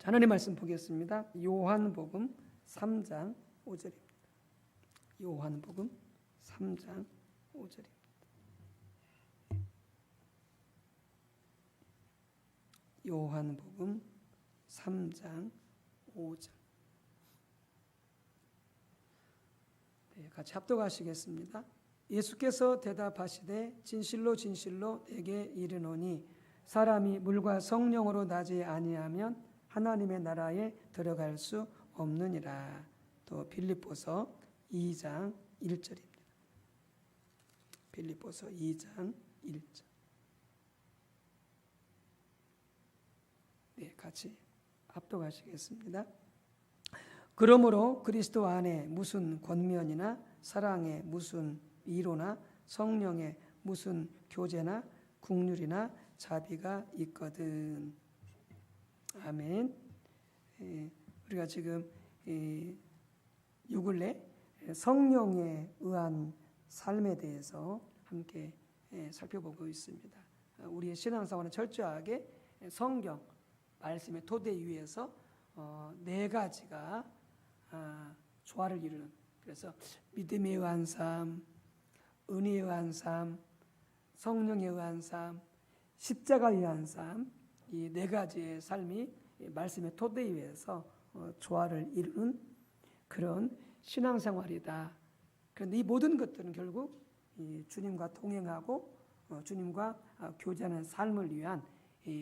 자, 하나님 말씀 보겠습니다. 요한복음 3장 5절입니다. 요한복음 3장 5절입니다. 요한복음 3장 5절. 네, 같이 합독하시겠습니다. 예수께서 대답하시되 진실로 진실로 내게 이르노니 사람이 물과 성령으로 나지 아니하면 하나님의 나라에 들어갈 수 없느니라. 또 빌립보서 2장 1절입니다. 빌립보서 2장 1절. 네, 같이 합독하시겠습니다. 그러므로 그리스도 안에 무슨 권면이나 사랑에 무슨 위로나 성령에 무슨 교제나 국률이나 자비가 있거든. 아멘. 우리가 지금 6일내 성령에 의한 삶에 대해서 함께 살펴보고 있습니다. 우리의 신앙생활은 철저하게 성경 말씀의 토대 위에서 네 가지가 조화를 이루는, 그래서 믿음에 의한 삶, 은혜에 의한 삶, 성령에 의한 삶, 십자가에 의한 삶, 이 네 가지의 삶이 말씀의 토대 위에서 조화를 이루는 그런 신앙생활이다. 그런데 이 모든 것들은 결국 주님과 동행하고 주님과 교제하는 삶을 위한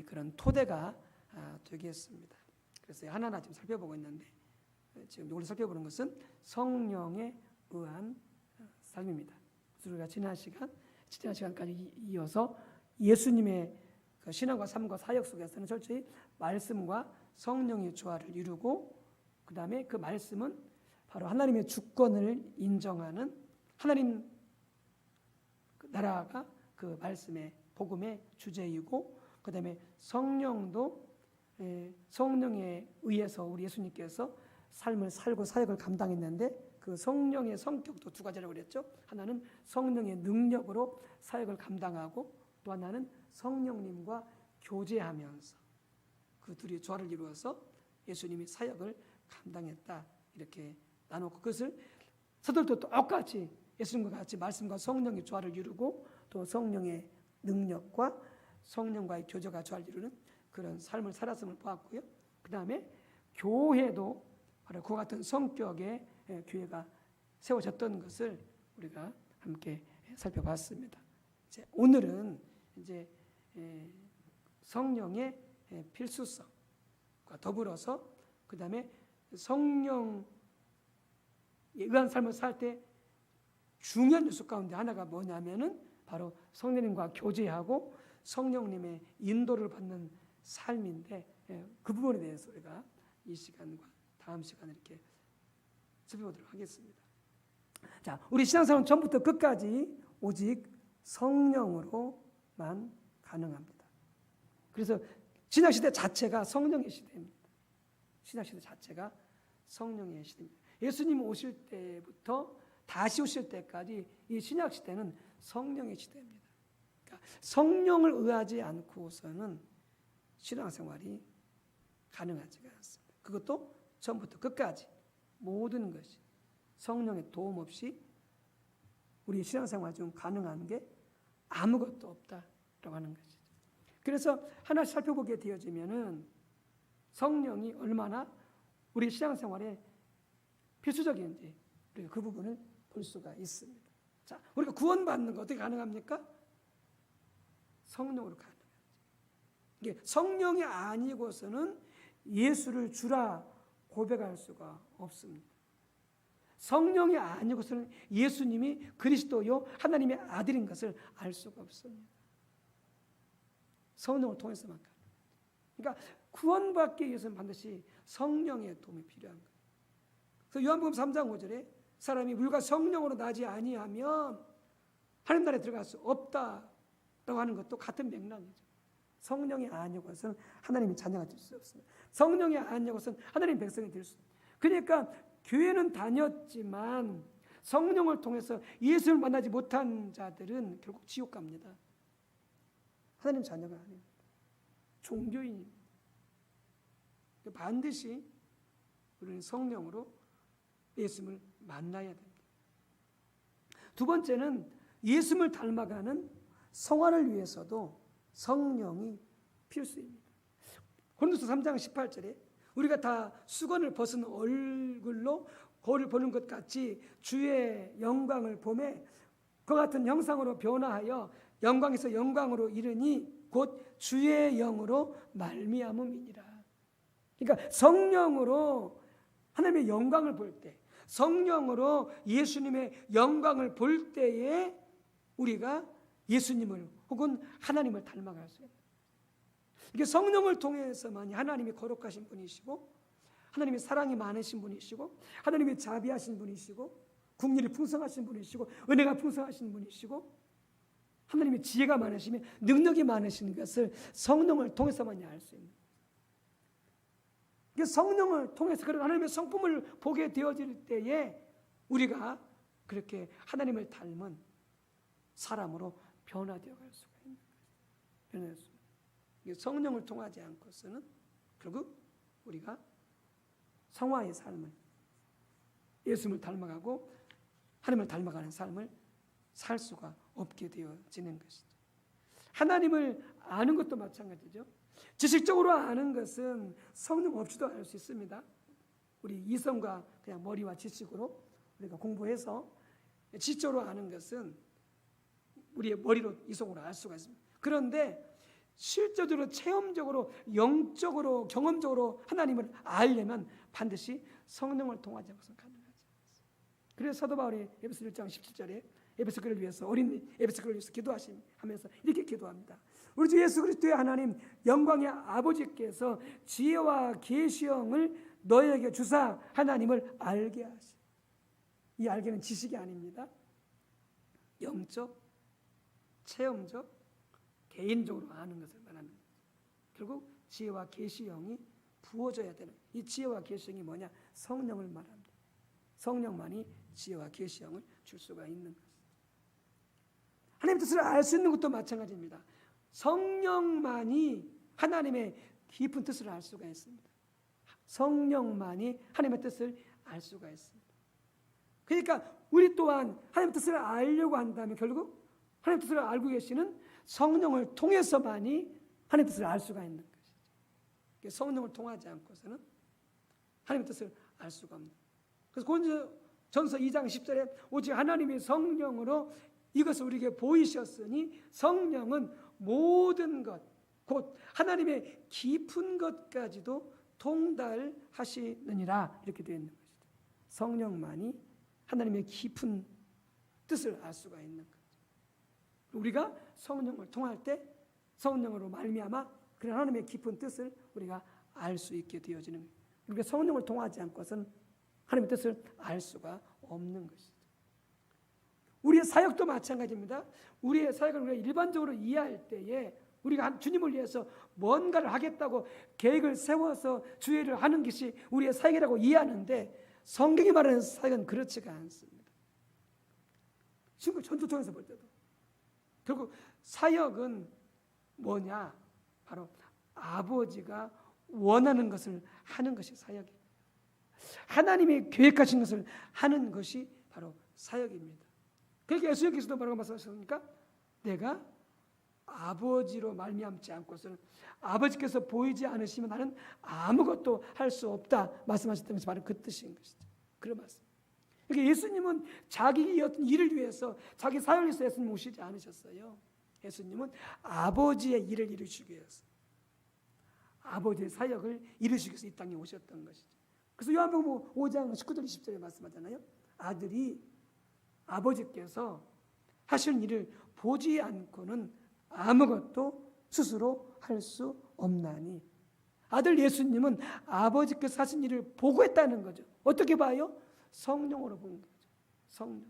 그런 토대가 되겠습니다. 그래서 하나하나 지금 살펴보고 있는데, 지금 오늘 살펴보는 것은 성령에 의한 삶입니다. 그래서 우리가 지난 시간까지 이어서 예수님의 그 신앙과 삶과 사역 속에서는 철저히 말씀과 성령의 조화를 이루고, 그 다음에 그 말씀은 바로 하나님의 주권을 인정하는 하나님 나라가 그 말씀의 복음의 주제이고, 그 다음에 성령도 성령에 의해서 우리 예수님께서 삶을 살고 사역을 감당했는데, 그 성령의 성격도 두 가지라고 그랬죠. 하나는 성령의 능력으로 사역을 감당하고, 또 하나는 성령님과 교제하면서 그 둘이 조화를 이루어서 예수님이 사역을 감당했다, 이렇게 나누고, 그것을 사도들도 똑같이 예수님과 같이 말씀과 성령의 조화를 이루고, 또 성령의 능력과 성령과의 교제가 조화를 이루는 그런 삶을 살았음을 보았고요. 그 다음에 교회도 바로 그와 같은 성격의 교회가 세워졌던 것을 우리가 함께 살펴봤습니다. 이제 오늘은 이제 성령의 필수성과 더불어서 그 다음에 성령에 의한 삶을 살 때 중요한 요소 가운데 하나가 뭐냐면은 바로 성령님과 교제하고 성령님의 인도를 받는 삶인데, 그 부분에 대해서 우리가 이 시간과 다음 시간에 이렇게 살펴보도록 하겠습니다. 자, 우리 신앙생활은 처음부터 끝까지 오직 성령으로만 가능합니다. 그래서 신약시대 자체가 성령의 시대입니다. 신약시대 자체가 성령의 시대입니다. 예수님 오실 때부터 다시 오실 때까지 이 신약시대는 성령의 시대입니다. 그러니까 성령을 의하지 않고서는 신앙생활이 가능하지가 않습니다. 그것도 처음부터 끝까지 모든 것이 성령의 도움 없이 우리 신앙생활 중 가능한 게 아무것도 없다라고 하는 것이죠. 그래서 하나씩 살펴보게 되어지면은 성령이 얼마나 우리 신앙생활에 필수적인지 우리가 그 부분을 볼 수가 있습니다. 자, 우리가 구원받는 거 어떻게 가능합니까? 성령으로 가능하죠. 이게 성령이 아니고서는 예수를 주라 고백할 수가 없습니다. 성령이 아니고서는 예수님이 그리스도요 하나님의 아들인 것을 알 수가 없습니다. 성령을 통해서만 가능합니다. 그러니까 구원받기 위해서는 반드시 성령의 도움이 필요한 거예요. 그래서 요한복음 3장 5절에 사람이 물과 성령으로 나지 아니하면 하나님 나라에 들어갈 수 없다라고 하는 것도 같은 맥락이죠. 성령이 아니고서는 하나님의 자녀가 될 수 없습니다. 성령이 아니고서는 하나님의 백성이 될 수 없습니다. 그러니까 교회는 다녔지만 성령을 통해서 예수를 만나지 못한 자들은 결국 지옥 갑니다. 하나님 자녀가 아닙니다. 종교인입니다. 반드시 우리는 성령으로 예수님을 만나야 됩니다. 두 번째는 예수님을 닮아가는 성화를 위해서도 성령이 필수입니다. 고린도서 3장 18절에 우리가 다 수건을 벗은 얼굴로 거울을 보는 것 같이 주의 영광을 보매 그와 같은 형상으로 변화하여 영광에서 영광으로 이르니 곧 주의 영으로 말미암음이니라. 그러니까 성령으로 하나님의 영광을 볼 때, 성령으로 예수님의 영광을 볼 때에 우리가 예수님을 혹은 하나님을 닮아갈 수 있어요. 이게 성령을 통해서만이 하나님이 거룩하신 분이시고 하나님의 사랑이 많으신 분이시고 하나님이 자비하신 분이시고 국률이 풍성하신 분이시고 은혜가 풍성하신 분이시고 하나님의 지혜가 많으시며 능력이 많으신 것을 성령을 통해서만이 알 수 있는 거예요. 성령을 통해서 그런 하나님의 성품을 보게 되어질 때에 우리가 그렇게 하나님을 닮은 사람으로 변화되어 갈 수가 있는 거예요. 성령을 통하지 않고서는 결국 우리가 성화의 삶을 예수님을 닮아가고 하나님을 닮아가는 삶을 살 수가 없게 되어지는 것이죠. 하나님을 아는 것도 마찬가지죠. 지식적으로 아는 것은 성령 없이도 알 수 있습니다. 우리 이성과 그냥 머리와 지식으로 우리가 공부해서 지적으로 아는 것은 우리의 머리로 이성으로 알 수가 있습니다. 그런데 실제적으로 체험적으로 영적으로 경험적으로 하나님을 알려면 반드시 성령을 통하지 않고서는 가능하지 않습니다. 그래서 사도 바울이 에베소 1장 17절에 에베소 교회를 위해서 어린 에베소 교회를 위해서 기도하시면서 이렇게 기도합니다. 우리 주 예수 그리스도의 하나님 영광의 아버지께서 지혜와 계시형을 너희에게 주사 하나님을 알게 하시. 이 알게는 지식이 아닙니다. 영적, 체험적, 개인적으로 아는 것을 말하는 거죠. 결국 지혜와 계시형이 부어져야 되는 이 지혜와 계시형이 뭐냐? 성령을 말합니다. 성령만이 지혜와 계시형을 줄 수가 있는 것입니다. 하나님의 뜻을 알 수 있는 것도 마찬가지입니다. 성령만이 하나님의 깊은 뜻을 알 수가 있습니다. 성령만이 하나님의 뜻을 알 수가 있습니다. 그러니까 우리 또한 하나님의 뜻을 알려고 한다면 결국 하나님의 뜻을 알고 계시는 성령을 통해서만이 하나님의 뜻을 알 수가 있는 것이죠. 성령을 통하지 않고서는 하나님의 뜻을 알 수가 없는. 그래서 고린도전서 2장 10절에 오직 하나님의 성령으로 이것을 우리에게 보이셨으니 성령은 모든 것, 곧 하나님의 깊은 것까지도 통달하시느니라 이렇게 되어 있는 것이죠. 성령만이 하나님의 깊은 뜻을 알 수가 있는 거죠. 우리가 성령을 통할 때 성령으로 말미암아 그런 하나님의 깊은 뜻을 우리가 알 수 있게 되어지는 거예요. 우리가 성령을 통하지 않고서는 하나님의 뜻을 알 수가 없는 것이죠. 우리의 사역도 마찬가지입니다. 우리의 사역을 우리가 일반적으로 이해할 때에 우리가 주님을 위해서 뭔가를 하겠다고 계획을 세워서 주의를 하는 것이 우리의 사역이라고 이해하는데 성경이 말하는 사역은 그렇지가 않습니다. 지금 전도통에서 볼 때도 결국 사역은 뭐냐? 바로 아버지가 원하는 것을 하는 것이 사역이에요. 하나님이 계획하신 것을 하는 것이 바로 사역입니다. 그러니까 예수님께서도 뭐라고 말씀하셨습니까? 내가 아버지로 말미암지 않고서는 아버지께서 보이지 않으시면 나는 아무것도 할 수 없다 말씀하셨다는 것이 바로 그 뜻인 것이죠. 그런 말씀. 그러니까 예수님은 자기 어떤 일을 위해서 자기 사역을 위해서 예수님 오시지 않으셨어요. 예수님은 아버지의 일을 이루시기 위해서 아버지의 사역을 이루시기 위해서 이 땅에 오셨던 것이죠. 그래서 요한복음 5장 19절 20절에 말씀하잖아요. 아들이 아버지께서 하시는 일을 보지 않고는 아무것도 스스로 할 수 없나니. 아들 예수님은 아버지께서 하신 일을 보고 했다는 거죠. 어떻게 봐요? 성령으로 본 거죠. 성령.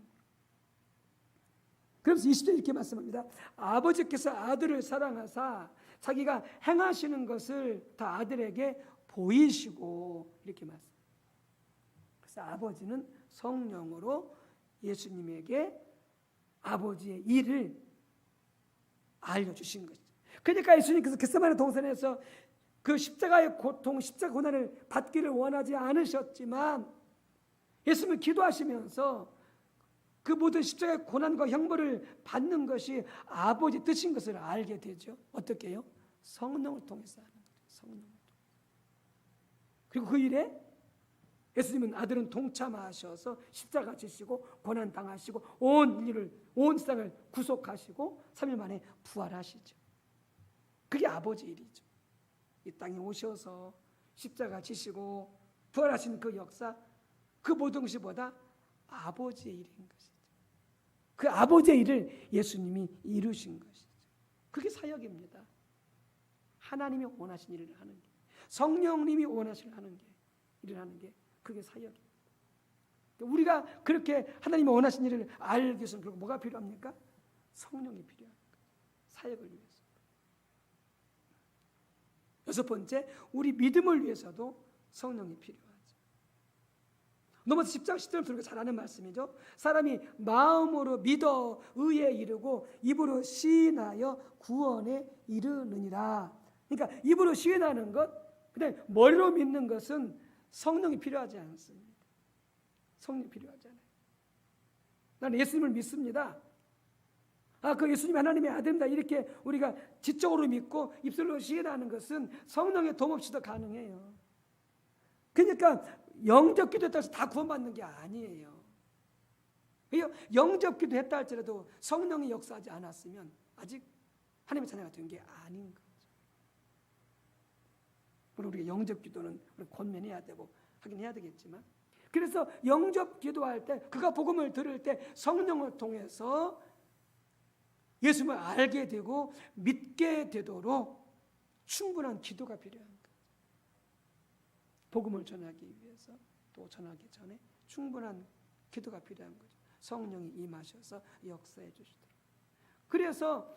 그래서 20절 이렇게 말씀합니다. 아버지께서 아들을 사랑하사 자기가 행하시는 것을 다 아들에게 보이시고 이렇게 말씀. 그래서 아버지는 성령으로 예수님에게 아버지의 일을 알려주신 것이죠. 그러니까 예수님께서 겟세마네 동산에서 그 십자가의 고통, 십자가 고난을 받기를 원하지 않으셨지만 예수님은 기도하시면서 그 모든 십자가의 고난과 형벌을 받는 것이 아버지 뜻인 것을 알게 되죠. 어떻게 해요? 성령을 통해서 하는 거죠. 성령을 통해서. 그리고 그 일에 예수님은 아들은 동참하셔서 십자가 지시고 고난 당하시고 온 세상을 구속하시고 3일 만에 부활하시죠. 그게 아버지 일이죠. 이 땅에 오셔서 십자가 지시고 부활하신 그 역사, 그 모든 것보다 아버지의 일인 것이죠. 그 아버지의 일을 예수님이 이루신 것이죠. 그게 사역입니다. 하나님이 원하신 일을 하는 게, 성령님이 원하시는 일을 하는 게 그게 사역입니다. 우리가 그렇게 하나님이 원하신 일을 알기 위해서는 그리고 뭐가 필요합니까? 성령이 필요합니다. 사역을 위해서. 여섯 번째, 우리 믿음을 위해서도 성령이 필요하죠. 로마서 10장 10절 우리가 잘 아는 말씀이죠. 사람이 마음으로 믿어 의에 이르고 입으로 시인하여 구원에 이르느니라. 그러니까 입으로 시인하는 것, 그다음에 머리로 믿는 것은 성령이 필요하지 않습니다. 성령이 필요하지 않아요. 나는 예수님을 믿습니다. 그 예수님 하나님의 아들이다 이렇게 우리가 지적으로 믿고 입술로 시인하는 것은 성령의 도움 없이도 가능해요. 그러니까 영접 기도했다 해서 다 구원받는 게 아니에요. 영접 기도했다 할지라도 성령이 역사하지 않았으면 아직 하나님의 자녀가 된 게 아닌 거죠. 물론 우리가 영접 기도는 권면해야 되고 하긴 해야 되겠지만, 그래서 영접 기도할 때, 그가 복음을 들을 때 성령을 통해서 예수님을 알게 되고 믿게 되도록 충분한 기도가 필요한 거예요. 복음을 전하기 위해서, 또 전하기 전에 충분한 기도가 필요한 거죠. 성령이 임하셔서 역사해 주시도록. 그래서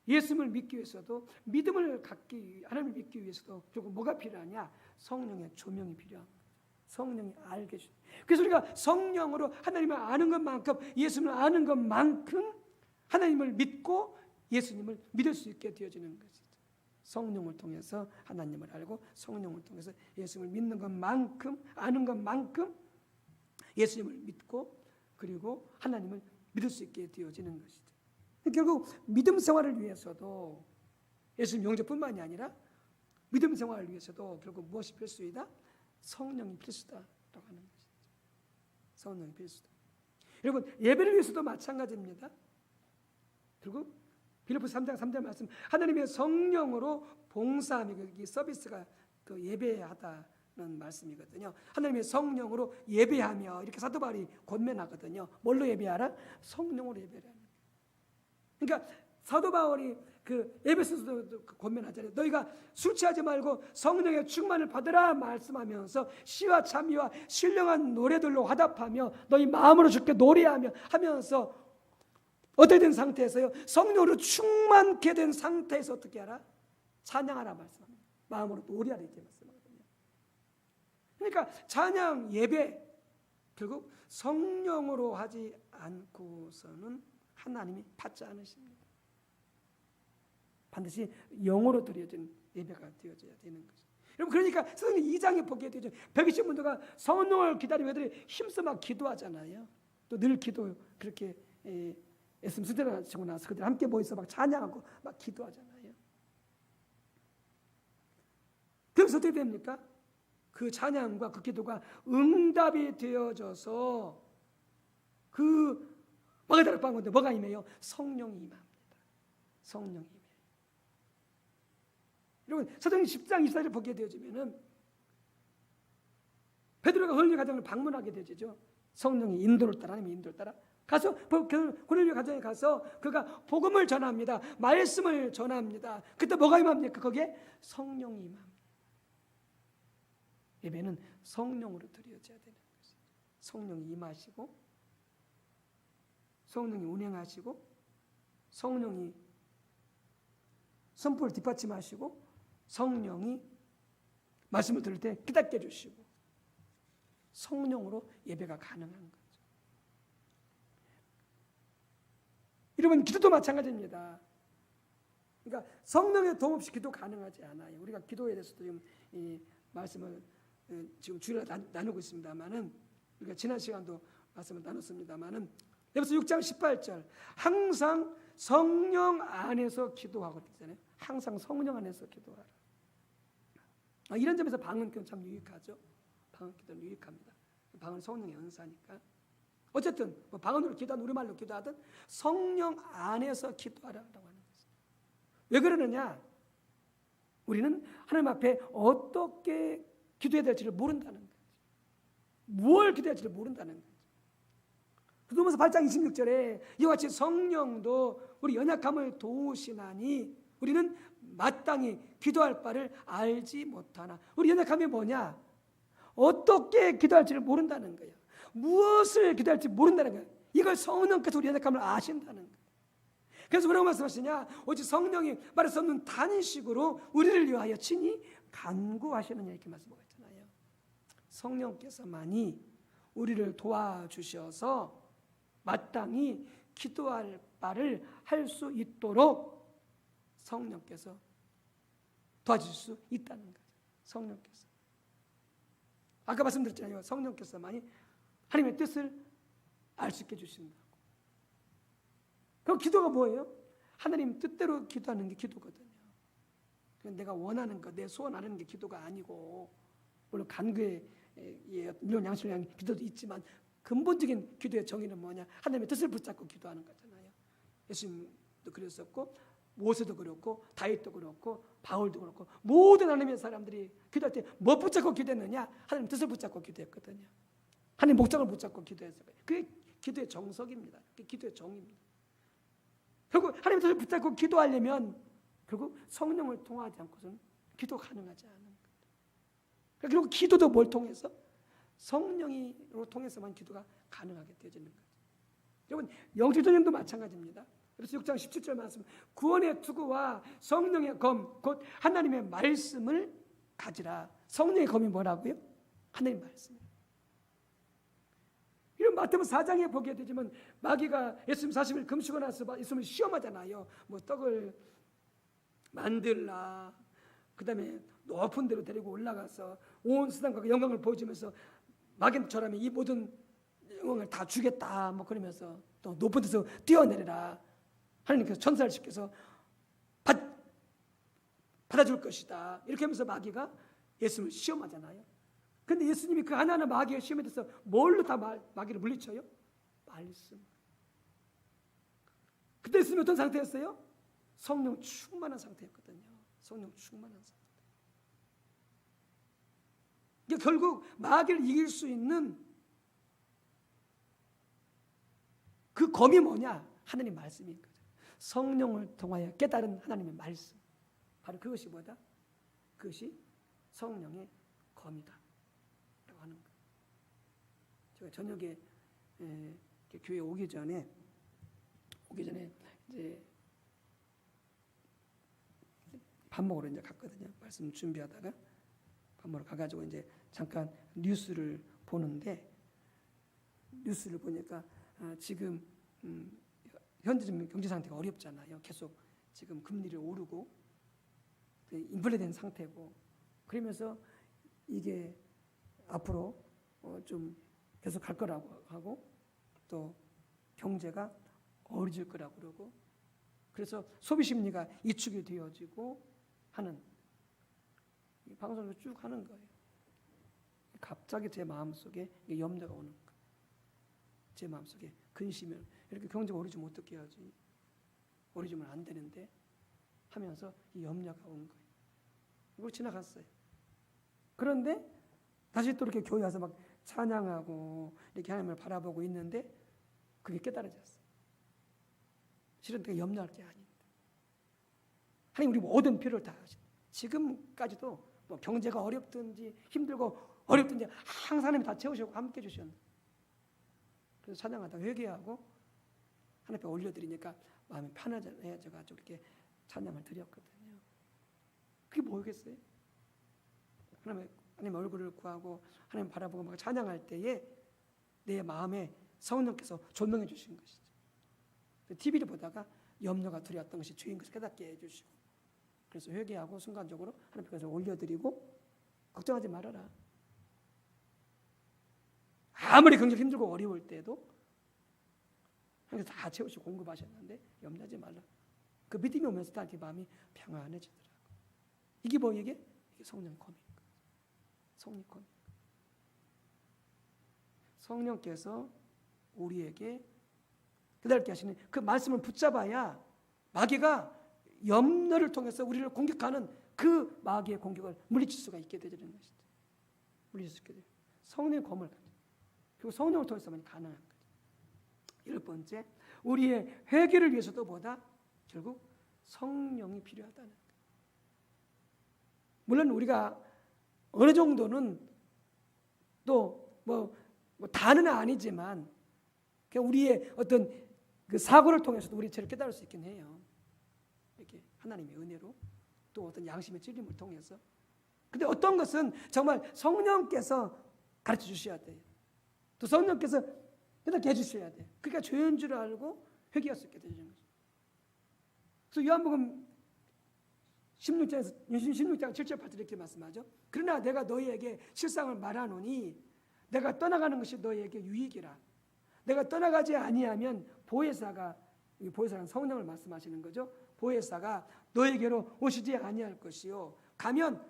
예수님을 믿기 위해서도, 믿음을 갖기 위해, 하나님을 믿기 위해서도 결국 뭐가 필요하냐? 성령의 조명이 필요한 거예요. 성령이 알게 해주세요. 그래서 우리가 성령으로 하나님을 아는 것만큼, 예수님을 아는 것만큼 하나님을 믿고 예수님을 믿을 수 있게 되어지는 것이죠. 성령을 통해서 하나님을 알고 성령을 통해서 예수님을 믿는 것만큼, 아는 것만큼 예수님을 믿고 그리고 하나님을 믿을 수 있게 되어지는 것이죠. 결국 믿음 생활을 위해서도, 예수님 영접뿐만이 아니라 믿음 생활을 위해서도 결국 무엇이 필수이다? 성령이 필수다라고 하는 것이죠. 성령이 필수다. 여러분, 예배를 위해서도 마찬가지입니다. 결국 빌립보서 3장 3절 말씀, 하나님의 성령으로 봉사함이, 이 서비스가 그 예배하다는 말씀이거든요. 하나님의 성령으로 예배하며, 이렇게 사도 바울이 권면하거든요. 뭘로 예배하라? 성령으로 예배하라. 그러니까 사도 바울이 그 에베소서도 권면하잖아요. 너희가 술 취하지 말고 성령의 충만을 받으라 말씀하면서 시와 찬미와 신령한 노래들로 화답하며 너희 마음으로 주께 노래하며 하면서 어떻게 된 상태에서요? 성령으로 충만케 된 상태에서 어떻게 하라? 찬양하라 말씀합니다. 마음으로 노래하라 이렇게 말씀하거든요. 그러니까 찬양, 예배 결국 성령으로 하지 않고서는 하나님이 받지 않으십니다. 반드시 영으로 드려진 예배가 되어져야 되는 것이죠. 여러분, 그러니까 성경 2장에 보게 되죠. 120분도가 성령을 기다리고 애들이 힘써 막 기도하잖아요. 또 늘 기도 그렇게 예수님 수련하시고 나서 그들 함께 모여서 막 찬양하고 막 기도하잖아요. 그래서 어떻게 됩니까? 그 찬양과 그 기도가 응답이 되어져서 그 마가다락 방언에 뭐가 임해요? 성령이 임합니다. 성령이 임해요. 여러분, 사도행전 10장 24절을 보게 되어지면은 베드로가 고넬료 가정을 방문하게 되죠. 성령의 인도를 따라, 하나님의 인도를 따라 가서 고넬료 가정에 가서 그가 복음을 전합니다. 말씀을 전합니다. 그때 뭐가 임합니까? 거기에 성령이 임합니다. 예배는 성령으로 드려져야 되는 것이죠. 성령이 임하시고, 성령이 운행하시고, 성령이 선포를 뒷받침하시고, 성령이 말씀을 들을 때 깨닫게 해주시고, 성령으로 예배가 가능한 거죠. 여러분, 기도도 마찬가지입니다. 그러니까 성령의 도움 없이 기도 가능하지 않아요. 우리가 기도에 대해서도 지금 이 말씀을 지금 주일날 나누고 있습니다만은, 우리가 지난 시간도 말씀을 나눴습니다만은, 에베소 6장 18절 항상 성령 안에서 기도하고 있잖아요. 항상 성령 안에서 기도하라. 이런 점에서 방언기도는 참 유익하죠. 방언기도는 유익합니다. 방언은 성령의 은사니까. 어쨌든 뭐 방언으로 기도하든 우리말로 기도하든 성령 안에서 기도하라고 하는 거죠. 왜 그러느냐? 우리는 하나님 앞에 어떻게 기도해야 될지를 모른다는 거죠. 무엇을 기도해야 될지를 모른다는 거죠. 로마서 8장 26절에 이와 같이 성령도 우리 연약함을 도우시나니 우리는 마땅히 기도할 바를 알지 못하나. 우리 연약함이 뭐냐? 어떻게 기도할지를 모른다는 거예요. 무엇을 기도할지 모른다는 거예요. 이걸 성령께서 우리 연약함을 아신다는 거예요. 그래서 뭐라고 말씀하시냐? 오직 성령이 말할 수 없는 단식으로 우리를 위하여 친히 간구하시느냐, 이렇게 말씀하고 있잖아요. 성령께서만이 우리를 도와주셔서 마땅히 기도할 바를 할 수 있도록 성령께서 도와줄 수 있다는 거죠. 성령께서. 아까 말씀드렸잖아요. 성령께서만이 하나님의 뜻을 알 수 있게 해주신다고. 그럼 기도가 뭐예요? 하나님 뜻대로 기도하는 게 기도거든요. 내가 원하는 것, 내 소원하는 게 기도가 아니고, 물론 간구의 이런 양식을 위한 기도도 있지만 근본적인 기도의 정의는 뭐냐? 하나님의 뜻을 붙잡고 기도하는 거잖아요. 예수님도 그랬었고, 모세도 그렇고, 다윗도 그렇고, 바울도 그렇고, 모든 하나님의 사람들이 기도할 때 뭐 붙잡고 기도했느냐? 하나님 뜻을 붙잡고 기도했거든요. 하나님 목적을 붙잡고 기도했어요. 그게 기도의 정석입니다. 그게 기도의 정의입니다. 결국 하나님 뜻을 붙잡고 기도하려면 결국 성령을 통하지 않고서는 기도 가능하지 않은 거예요. 그리고 기도도 뭘 통해서? 성령으로 통해서만 기도가 가능하게 되어지는 거죠. 여러분, 영적 전쟁도 마찬가지입니다. 그래서 6장 17절 말씀, 구원의 투구와 성령의 검, 곧 하나님의 말씀을 가지라. 성령의 검이 뭐라고요? 하나님 말씀. 이런 마태복음 4장에 보게 되지만 마귀가 예수님 40일 금식하고 나서 예수님을 시험하잖아요. 뭐 떡을 만들라, 그 다음에 높은 데로 데리고 올라가서 온 세상과 영광을 보여주면서 마귀처럼 이 모든 영광을 다 주겠다, 뭐 그러면서 또 높은 데서 뛰어내려라, 하나님께서 천사를 시켜서 받아줄 것이다, 이렇게 하면서 마귀가 예수님을 시험하잖아요. 근데 예수님이 그 하나하나 마귀의 시험에 대해서 뭘로 다 마귀를 물리쳐요? 말씀. 그때 예수님이 어떤 상태였어요? 성령 충만한 상태였거든요. 성령 충만한 상태. 그러니까 결국 마귀를 이길 수 있는 그 검이 뭐냐? 하나님 말씀인 거죠. 성령을 통하여 깨달은 하나님의 말씀. 바로 그것이 뭐다? 그것이 성령의 검이다 라고 하는 거예요. 제가 저녁에 교회 오기 전에 이제 밥 먹으러 이제 갔거든요. 말씀 준비하다가 밥 먹으러 가가지고 이제 잠깐 뉴스를 보는데, 뉴스를 보니까 지금 현재 좀 경제 상태가 어렵잖아요. 계속 지금 금리를 오르고 인플레된 상태고, 그러면서 이게 앞으로 좀 계속 갈 거라고 하고, 또 경제가 어려질 거라고 그러고, 그래서 소비 심리가 위축이 되어지고 하는 방송을 쭉 하는 거예요. 갑자기 제 마음속에 염려가 오는 거예요. 제 마음속에 근심을, 이렇게 경제가 오르지 못하게 해야지, 오르지면 안 되는데 하면서 이 염려가 온 거예요. 이걸 지나갔어요. 그런데 다시 또 이렇게 교회 와서 막 찬양하고 이렇게 하나님을 바라보고 있는데 그게 깨달아졌어요. 실은 내가 염려할 게 아닌데 하나님 우리 모든 필요를 다 하시고, 지금까지도 뭐 경제가 어렵든지 힘들고 어렵든지 항상 하나님이 다 채우시고 함께 해주셨는데, 그래서 찬양하다가 회개하고 하나님 앞에 올려드리니까 마음이 편해져가지고 이렇게 찬양을 드렸거든요. 그게 뭐겠어요? 하나님 얼굴을 구하고 하나님 바라보고 막 찬양할 때에 내 마음에 성령께서 조명해 주신 것이죠. TV를 보다가 염려가 두려웠던 것이 죄인 것을 깨닫게 해주시고, 그래서 회개하고 순간적으로 하나님께서 올려드리고, 걱정하지 말아라. 아무리 굉장히 힘들고 어려울 때도 하나님께서 다 채우시고 공급하셨는데 염려하지 말라. 그 믿음이 오면서 다 이렇게 마음이 평안해지더라고. 이게 뭐 이게 성령 검인 거예요. 성령 검인. 성령께서 우리에게 깨닫게 하시는 그 말씀을 붙잡아야 마귀가 염려를 통해서 우리를 공격하는 그 마귀의 공격을 물리칠 수가 있게 되는 것이죠. 물리칠 수 있게 돼요. 성령의 검을 가지고, 그리고 성령을 통해서만 가능한 거죠. 10번째, 우리의 회개를 위해서도 보다 결국 성령이 필요하다는 거예요. 물론 우리가 어느 정도는 또 뭐 다는 아니지만 우리의 어떤 그 사고를 통해서도 우리 죄를 깨달을 수 있긴 해요. 이렇게 하나님의 은혜로, 또 어떤 양심의 찔림을 통해서. 근데 어떤 것은 정말 성령께서 가르쳐 주셔야 돼요. 또 성령께서 깨닫게 해주셔야 돼요. 그러니까 죄인 줄 알고 회개할 수 있게 되는 거죠. 그래서 요한복음 16장 7절 8절 이렇게 말씀하죠. 그러나 내가 너희에게 실상을 말하노니 내가 떠나가는 것이 너희에게 유익이라. 내가 떠나가지 아니하면 보혜사가, 보혜사는 성령을 말씀하시는 거죠. 보혜사가 너희에게로 오시지 아니할 것이요, 가면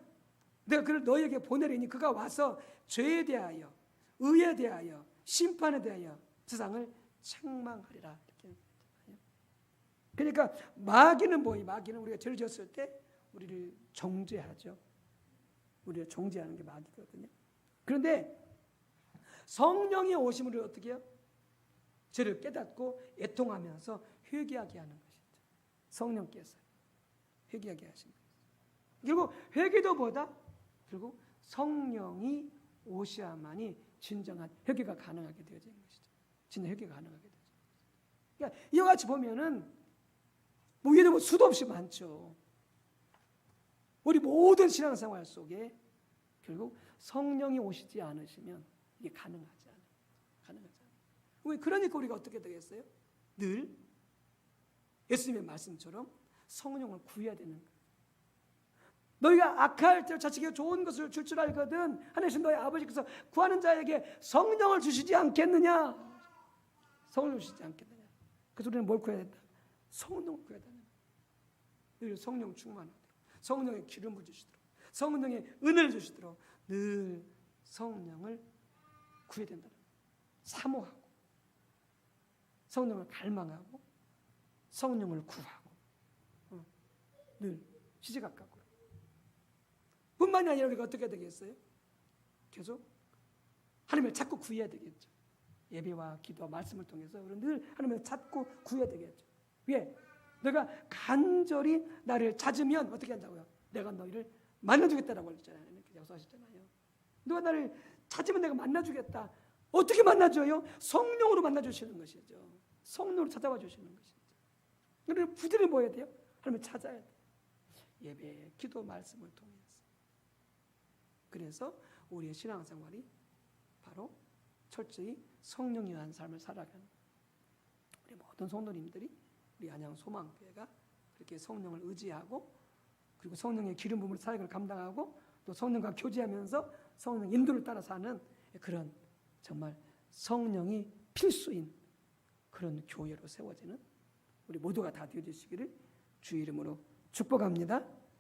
내가 그를 너희에게 보내리니 그가 와서 죄에 대하여, 의에 대하여, 심판에 대하여 세상을 책망하리라. 이렇게. 그러니까 마귀는 뭐예요? 마귀는 우리가 죄를 지었을 때 우리를 정죄하죠. 우리를 정죄하는 게 마귀거든요. 그런데 성령이 오심을 어떻게 해요? 죄를 깨닫고 애통하면서 회개하게 하는 것이죠. 성령께서 회개하게 하신 거예요. 결국 회개도 보다 결국 성령이 오셔야만이 진정한 회개가 가능하게 되어지는 것이죠. 진짜 회개가 가능하게 되죠. 그러니까 이와 같이 보면은 예를 들면 수도 없이 많죠. 우리 모든 신앙생활 속에 결국 성령이 오시지 않으시면 이게 가능하지 않아요. 가능하지 않아요. 그러니까 우리가 어떻게 되겠어요? 늘 예수님의 말씀처럼 성령을 구해야 되는 거예요. 너희가 악할 때 자식에게 좋은 것을 줄 줄 알거든 하나님 너희 아버지께서 구하는 자에게 성령을 주시지 않겠느냐? 성령을 주시지 않겠느냐? 그래서 우리는 뭘 구해야 된다? 성령을 구해야 된다. 늘 성령 충만하도록, 성령의 기름을 주시도록, 성령의 은혜를 주시도록 늘 성령을 구해야 된다. 사모하고 성령을 갈망하고 성령을 구하고 늘 시시각각 뿐만이 아니라 우리가 어떻게 되겠어요? 계속 하나님을 찾고 구해야 되겠죠. 예배와 기도와 말씀을 통해서 우리는 늘 하나님을 찾고 구해야 되겠죠. 왜? 너가 간절히 나를 찾으면 어떻게 한다고요? 내가 너희를 만나주겠다라고 했잖아요. 이렇게 약속하셨잖아요. 너가 나를 찾으면 내가 만나주겠다. 어떻게 만나줘요? 성령으로 만나주시는 것이죠. 성령으로 찾아와 주시는 것이죠. 그래서 부지런히 뭐 해야 돼요? 하나님을 찾아야 돼요. 예배, 기도, 말씀을 통해서. 그래서 우리의 신앙생활이 바로 철저히 성령이 위한 삶을 살아가는 우리 모든 성도님들이 우리 안양 소망교회가 그렇게 성령을 의지하고 그리고 성령의 기름 부음을 사역을 감당하고 또 성령과 교제하면서 성령 인도를 따라 사는 그런 정말 성령이 필수인 그런 교회로 세워지는 우리 모두가 다 되어주시기를 주의 이름으로 축복합니다.